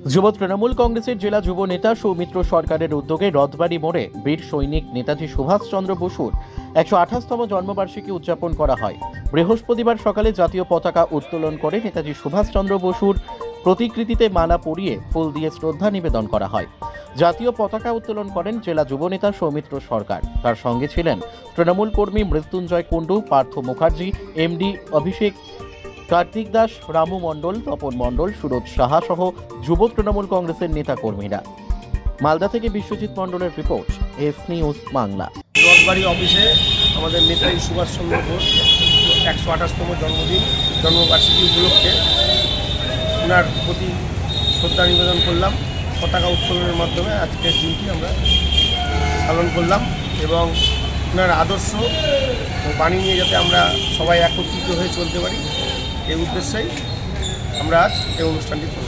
যুব তৃণমূল কংগ্রেসের জেলা যুব নেতা সৌমিত্র সরকারের উদ্যোগে রথবাড়ি মোড়ে বীর সৈনিক নেতাজি সুভাষচন্দ্র বসুর 128তম জন্মবার্ষিকী উদযাপন করা হয়। বৃহস্পতিবার সকালে জাতীয় পতাকা উত্তোলন করে নেতাজি সুভাষচন্দ্র বসুর প্রতিকৃতিতে মালা পরিয়ে ফুল দিয়ে শ্রদ্ধা নিবেদন করা হয়। জাতীয় পতাকা উত্তোলন করেন জেলা যুব নেতা সৌমিত্র সরকার। তার সঙ্গে ছিলেন তৃণমূল কর্মী মৃত্যুঞ্জয় কুণ্ডু, পার্থ মুখার্জি, এমডি অভিষেক, কার্তিক দাস, রামু মণ্ডল, তপন মণ্ডল, সুরজ সাহা সহ যুব তৃণমূল কংগ্রেসের নেতা কর্মীরা। মালদা থেকে বিশ্বজিৎ মণ্ডলের report, S news Bangla. Rathbari অফিসে আমাদের নেতাজি সুভাষচন্দ্র বোস 128তম জন্মবার্ষিকী উপলক্ষে ওনার প্রতি শ্রদ্ধা নিবেদন করলাম। পতাকা উত্তোলনের মাধ্যমে আজকের দিনটি আমরা পালন করলাম এবং ওনার আদর্শ ও বাণী নিয়ে যাতে আমরা সবাই একত্রিত হয়ে চলতে পারি, এই উদ্দেশ্যেই আমরা আজ এই অনুষ্ঠানটি করলাম।